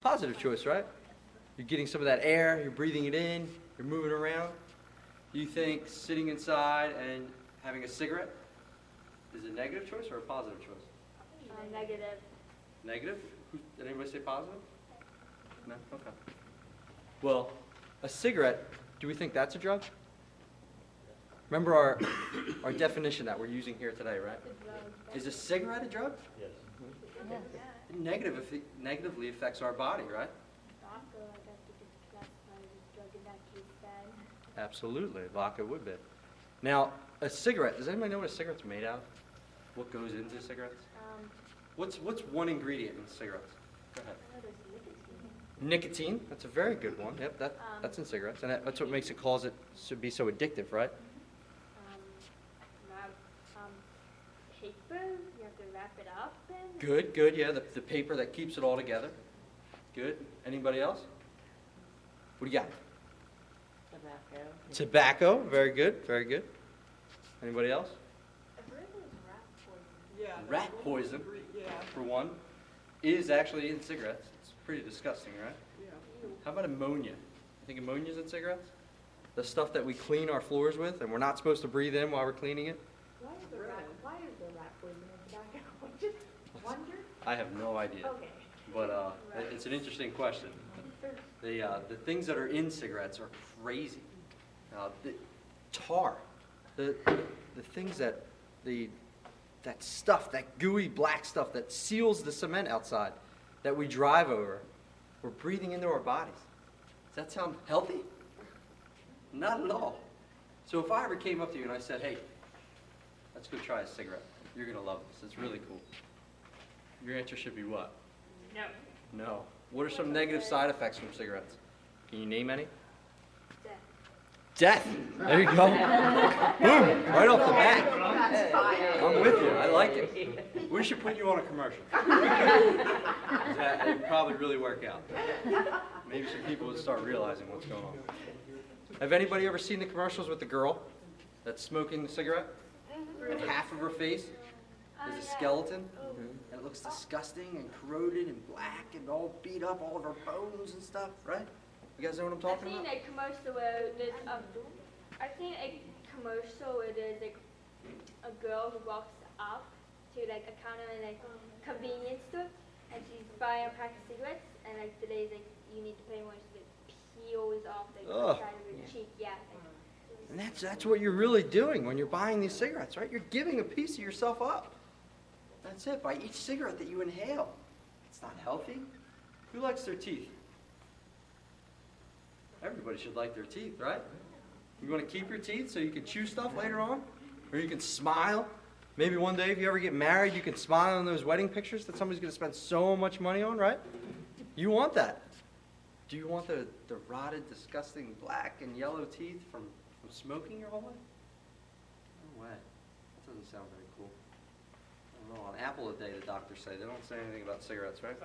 Positive choice, right? You're getting some of that air, you're breathing it in, you're moving around. Do you think sitting inside and having a cigarette is a negative choice or a positive choice? Negative. Negative? Did anybody say positive? No? Okay. Well, a cigarette, do we think that's a drug? Remember our definition that we're using here today, right? Is a cigarette a drug? Yes. It negatively affects our body, right? Absolutely, vodka would be. Now, a cigarette, does anybody know what a cigarette's made out of? What goes into cigarettes? What's one ingredient in cigarettes? Go ahead. Nicotine, that's a very good one. Yep, that's in cigarettes, and that's what makes it cause it to be so addictive, right? Paper, you have to wrap it up and... Good, yeah, the paper that keeps it all together. Good. Anybody else? What do you got? Tobacco, very good, very good. Anybody else? I heard it was rat poison. Yeah. Rat poison, Yeah. for one, is actually in cigarettes. It's pretty disgusting, right? Yeah. How about ammonia? You think ammonia's in cigarettes? The stuff that we clean our floors with, and we're not supposed to breathe in while we're cleaning it? Why is there rat poison in tobacco? I just wondered. I have no idea. Okay. But it's an interesting question. The things that are in cigarettes are crazy. The tar, the things that stuff, that gooey black stuff that seals the cement outside that we drive over, we're breathing into our bodies. Does that sound healthy? Not at all. So if I ever came up to you and I said, hey, let's go try a cigarette, you're going to love this. It's really cool. Your answer should be what? No. No. What are some negative side effects from cigarettes? Can you name any? Death. There you go. Boom. Right off the bat. I'm with you. I like it. We should put you on a commercial. That would probably really work out. Maybe some people would start realizing what's going on. Have anybody ever seen the commercials with the girl that's smoking the cigarette? And half of her face is a skeleton. And it looks disgusting and corroded and black and all beat up, all of her bones and stuff, right? You guys know what I'm talking about? I've seen a commercial where there's I've seen a commercial where there's like a girl who walks up to like a counter in like convenience store and she's buying a pack of cigarettes and like today's like you need to pay more, she like peels off like the side of her cheek, yeah. And that's what you're really doing when you're buying these cigarettes, right? You're giving a piece of yourself up. That's it, by each cigarette that you inhale. It's not healthy. Who likes their teeth? Everybody should like their teeth, right? You want to keep your teeth so you can chew stuff later on? Or you can smile? Maybe one day if you ever get married, you can smile on those wedding pictures that somebody's going to spend so much money on, right? You want that. Do you want the rotted, disgusting black and yellow teeth from smoking your whole life? No way. That doesn't sound very cool. I don't know, an apple a day, the doctors say. They don't say anything about cigarettes, right?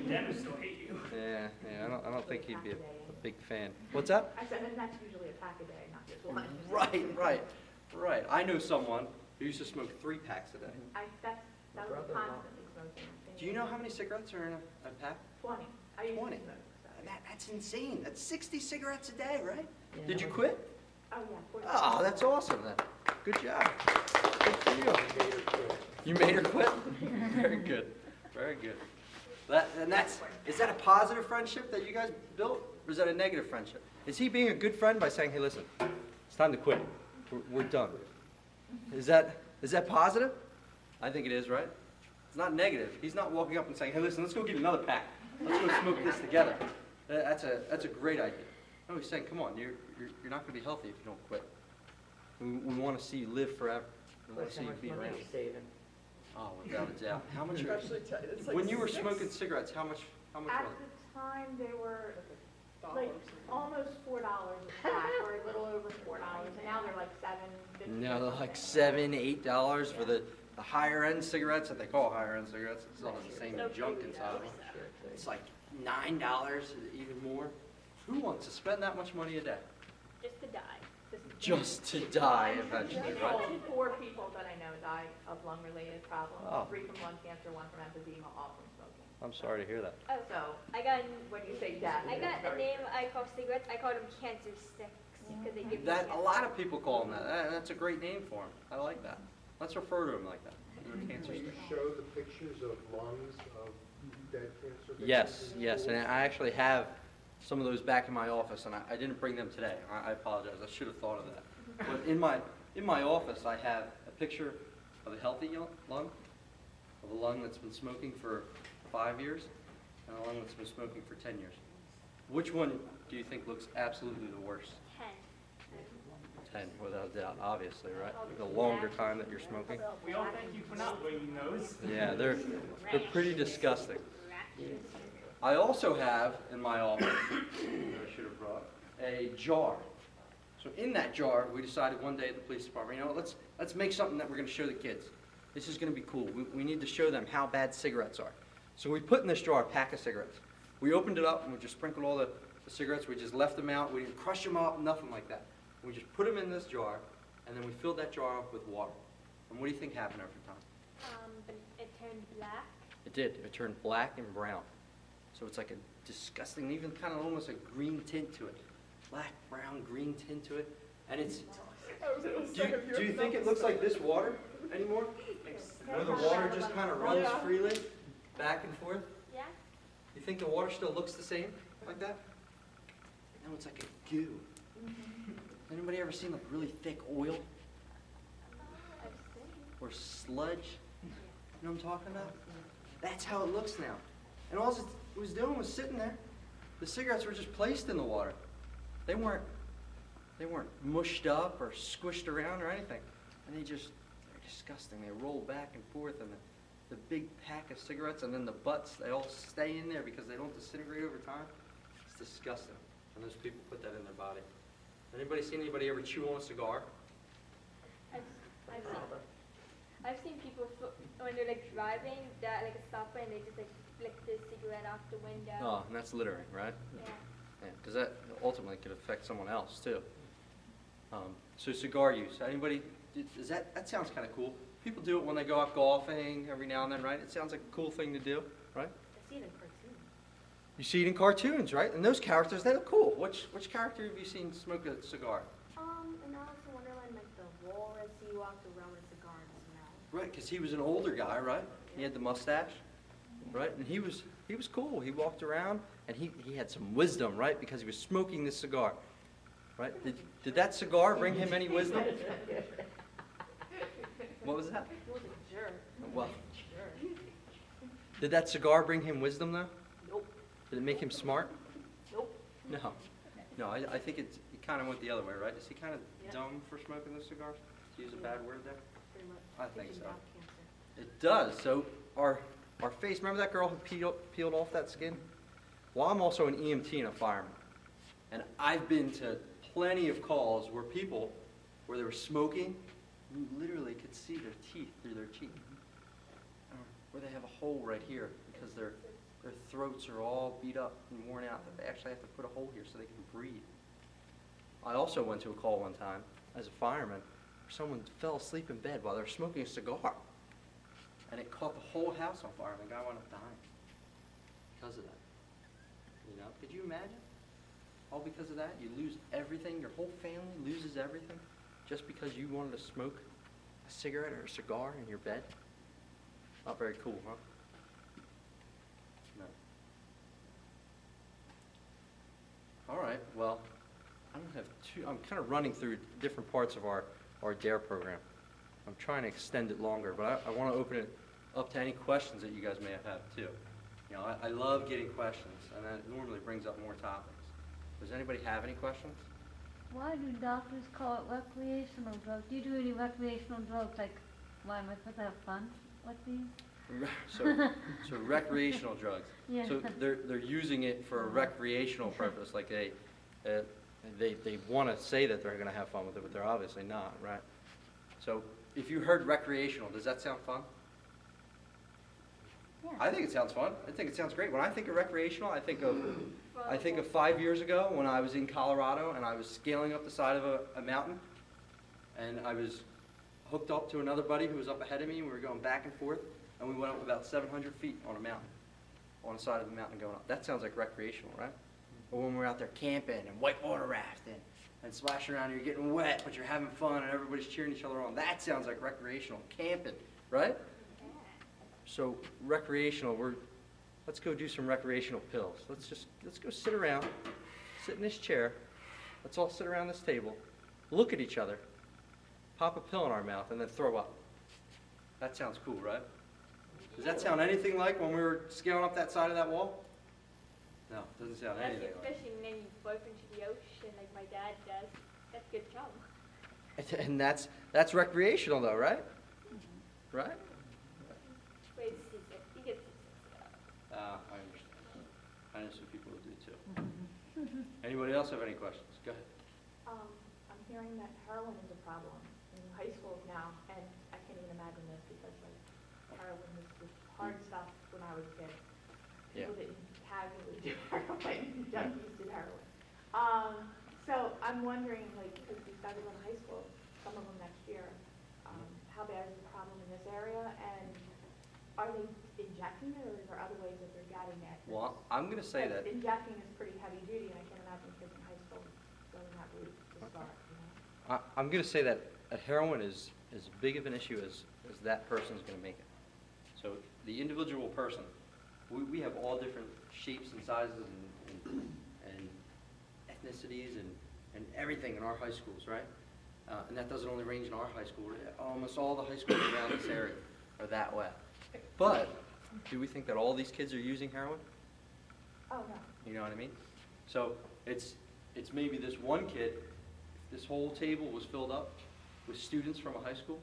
Dentists still hate you. Yeah, I don't think he'd be a big fan. What's that? I said, and that's usually a pack a day, not just one. Right. I know someone who used to smoke 3 packs a day. That was constantly smoking. Do you know how many cigarettes are in a pack? 20. I used 20. to smoke. So. That's insane. That's 60 cigarettes a day, right? Yeah. Did you quit? Oh, yeah. 40. Oh, that's awesome then. Good job. Good for you. You made her quit? Very good. Very good. Is that a positive friendship that you guys built? Or is that a negative friendship? Is he being a good friend by saying, hey, listen, it's time to quit. We're done. Is that positive? I think it is, right? It's not negative. He's not walking up and saying, hey, listen, let's go get another pack. Let's go smoke this together. That's a great idea. No, he's saying, come on, you're not going to be healthy if you don't quit. We want to see you live forever. We want to see you be around. Oh, without a doubt. How much? When you were smoking cigarettes, how much At was it? the time, they were like almost $4 a pack, or a little over $4. And now they're like $7.50. No, they're like $7, $8 for the higher end cigarettes that they call higher end cigarettes. It's all the same junk inside of them. It's like $9, even more. Who wants to spend that much money a day? Just to die. Just to die eventually, right? 4 people that I know die of lung-related problems. Oh. 3 from lung cancer, 1 from emphysema, all from smoking. I'm sorry to hear that. Oh, So, I got when you say death. I got a name I call cigarettes. I call them cancer sticks because they give you That, a cancer. lot of people call them that. That's a great name for them. I like that. Let's refer to them like that. They're cancer Do you sticks. show the pictures of lungs of dead cancer patients? Yes, in yes, and schools? I actually have some of those back in my office, and I didn't bring them today. I apologize. I should have thought of that. But in my office, I have a picture of a healthy lung, of a lung that's been smoking for 5 years, and a lung that's been smoking for 10 years. Which one do you think looks absolutely the worst? 10. 10, without a doubt, obviously, right? The longer time that you're smoking. We all thank you for not bleeding those. Yeah, they're pretty disgusting. I also have in my office, I should have brought, a jar. So in that jar, we decided one day at the police department, let's make something that we're going to show the kids. This is going to be cool. We need to show them how bad cigarettes are. So we put in this jar a pack of cigarettes. We opened it up and we just sprinkled all the cigarettes. We just left them out. We didn't crush them up, nothing like that. We just put them in this jar, and then we filled that jar up with water. And what do you think happened over time? But it turned black. It did. It turned black and brown. So it's like a disgusting, even kind of almost a green tint to it. Black, brown, green tint to it. And it's, do you think it looks like this water anymore? Where the water just kind of runs freely, back and forth? Yeah. You think the water still looks the same, like that? No, it's like a goo. Anybody ever seen like really thick oil I've seen. or sludge? You know what I'm talking about? That's how it looks now. And all it was doing was sitting there. The cigarettes were just placed in the water. They weren't mushed up or squished around or anything. And they're disgusting. They roll back and forth, and the big pack of cigarettes, and then the butts, they all stay in there because they don't disintegrate over time. It's disgusting. And those people put that in their body. Anybody seen anybody ever chew on a cigar? I've seen people when they're like driving that like a stopper and they just like flick the cigarette off the window. Oh, and that's littering, right? Yeah. Because that ultimately could affect someone else too. So cigar use. Anybody? Does that sounds kind of cool? People do it when they go out golfing every now and then, right? It sounds like a cool thing to do, right? I see it in cartoons. You see it in cartoons, right? And those characters, they look cool. Which character have you seen smoke a cigar? In Alice in Wonderland, like the walrus, he walked around with a cigar in his mouth. Right, because he was an older guy, right? He had the mustache, right? And he was cool. He walked around, and he had some wisdom, right? Because he was smoking this cigar, right? Did that cigar bring him any wisdom? What was that? He was a jerk. Well, did that cigar bring him wisdom, though? Nope. Did it make him smart? Nope. No, I think it kind of went the other way, right? Is he kind of Yeah. dumb for smoking those cigars? To use a bad word there? Pretty much. I think Gives you so. mouth cancer. It does. So our face, remember that girl who peeled off that skin? Well, I'm also an EMT and a fireman. And I've been to plenty of calls where they were smoking, you literally could see their teeth through their cheek. Where they have a hole right here because their throats are all beat up and worn out that they actually have to put a hole here so they can breathe. I also went to a call one time as a fireman where someone fell asleep in bed while they were smoking a cigar. And it caught the whole house on fire, and the guy wound up dying because of that. You know, could you imagine? All because of that? You lose everything, your whole family loses everything just because you wanted to smoke a cigarette or a cigar in your bed? Not very cool, huh? No. All right, well, I'm kind of running through different parts of our DARE program. I'm trying to extend it longer, but I want to open it up to any questions that you guys may have had too. You know, I love getting questions, and that normally brings up more topics. Does anybody have any questions? Why do doctors call it recreational drugs? Do you do any recreational drugs? Like, why am I supposed to have fun with these? So recreational drugs. Yeah. So they're using it for a recreational purpose, like they want to say that they're going to have fun with it, but they're obviously not, right? So if you heard recreational, does that sound fun? Yeah. I think it sounds fun. I think it sounds great. When I think of recreational, I think of 5 years ago when I was in Colorado and I was scaling up the side of a mountain, and I was hooked up to another buddy who was up ahead of me, and we were going back and forth, and we went up about 700 feet on a mountain. on the side of the mountain going up. That sounds like recreational, right? Or when we're out there camping and whitewater rafting and splashing around, you're getting wet, but you're having fun and everybody's cheering each other on. That sounds like recreational camping, right? So recreational, let's go do some recreational pills. Let's go sit around, sit in this chair. Let's all sit around this table, look at each other, pop a pill in our mouth, and then throw up. That sounds cool, right? Does that sound anything like when we were scaling up that side of that wall? No, it doesn't sound anything like it. Especially when you both into the ocean like my dad does. That's good chum. And that's recreational though, right? Right? Wait, seasick. You get seasick. I understand. I know some people who do too. Anybody else have any questions? Go ahead. I'm hearing that heroin is a problem in high schools now, and I can't even imagine this because like heroin was the hard stuff when I was a kid. Yeah. People didn't casually do heroin, junkies did heroin. So I'm wondering, like, because these guys are going to high school, some of them next year, how bad is the problem in this area, and are they injecting it, or is there other ways that they're getting it? Well, I'm going to say that Injecting is pretty heavy duty, and I can't imagine kids in high school going that route to start, you know? I'm going to say that heroin is as big of an issue as that person's going to make it. So the individual person, we have all different shapes and sizes and ethnicities and everything in our high schools, right? And that doesn't only range in our high school. Almost all the high schools around this area are that way. But do we think that all these kids are using heroin? Oh, no. You know what I mean? So it's maybe this one kid, if this whole table was filled up with students from a high school,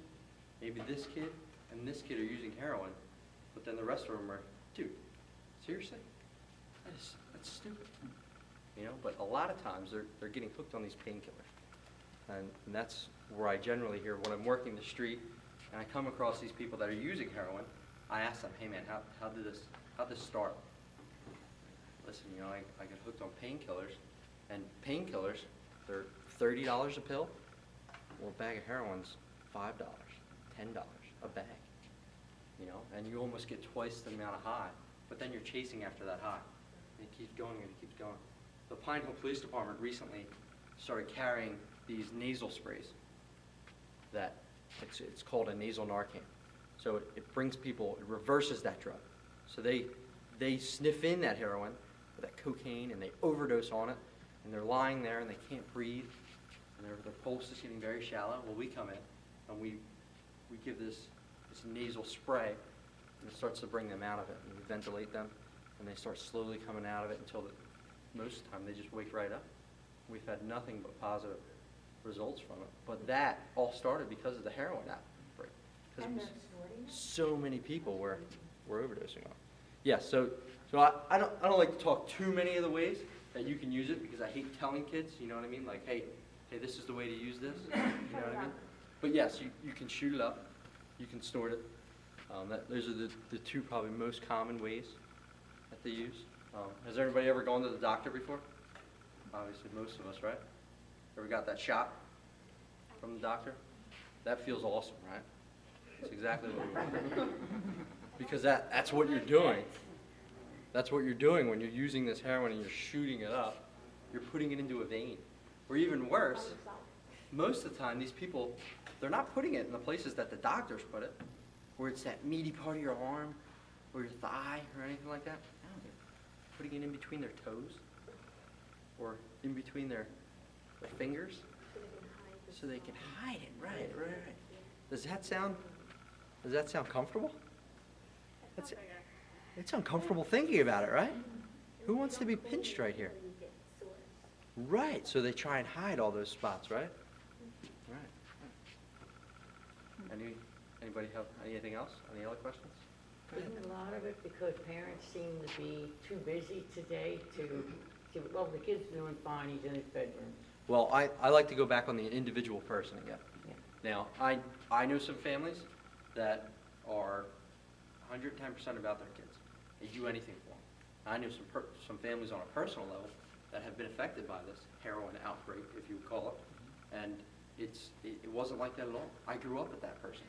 maybe this kid and this kid are using heroin, but then the rest of them are, dude, seriously? That's stupid. You know, but a lot of times they're getting hooked on these painkillers. And that's where I generally hear when I'm working the street and I come across these people that are using heroin, I ask them, hey man, how'd this start? Listen, you know, I got hooked on painkillers, and painkillers, they're $30 a pill. Well, a bag of heroin's $5, $10 a bag. You know, and you almost get twice the amount of high, but then you're chasing after that high. And it keeps going and it keeps going. The Pine Hill Police Department recently started carrying these nasal sprays that it's called a nasal Narcan. So it brings people, it reverses that drug. So they sniff in that heroin or that cocaine and they overdose on it, and they're lying there and they can't breathe, and their pulse is getting very shallow. Well, we come in and we give this nasal spray, and it starts to bring them out of it, and we ventilate them, and they start slowly coming out of it until most of the time they just wake right up. We've had nothing but positive results from it. But that all started because of the heroin outbreak. And they're snorting it? So many people were overdosing on it. Yeah, so I don't like to talk too many of the ways that you can use it because I hate telling kids, you know what I mean? Like, hey, this is the way to use this. You know what I mean? But yes, you can shoot it up. You can snort it. Those are the two probably most common ways that they use. Has everybody ever gone to the doctor before? Obviously, most of us, right? Ever got that shot from the doctor? That feels awesome, right? That's exactly what we want. Because that's what you're doing. That's what you're doing when you're using this heroin and you're shooting it up. You're putting it into a vein. Or even worse, most of the time these people, they're not putting it in the places that the doctors put it, where it's that meaty part of your arm or your thigh or anything like that. No, they're putting it in between their toes or in between their fingers so they can hide it. Right. Does that sound comfortable? It's uncomfortable thinking about it, right? Who wants to be pinched right here? Right, so they try and hide all those spots, right? Right. Anybody have anything else? Any other questions? Isn't a lot of it because parents seem to be too busy today well, the kid's doing fine, he's in his bedroom. Well, I like to go back on the individual person again. Yeah. Now, I know some families that are 110% about their kids. They do anything for them. I know some families on a personal level that have been affected by this heroin outbreak, if you would call it, and it wasn't like that at all. I grew up with that person,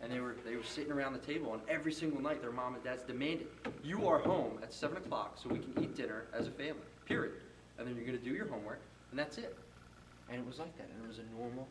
And they were sitting around the table, and every single night their mom and dads demanded, you are home at 7 o'clock so we can eat dinner as a family, period. And then you're going to do your homework, and that's it. And it was like that, and it was a normal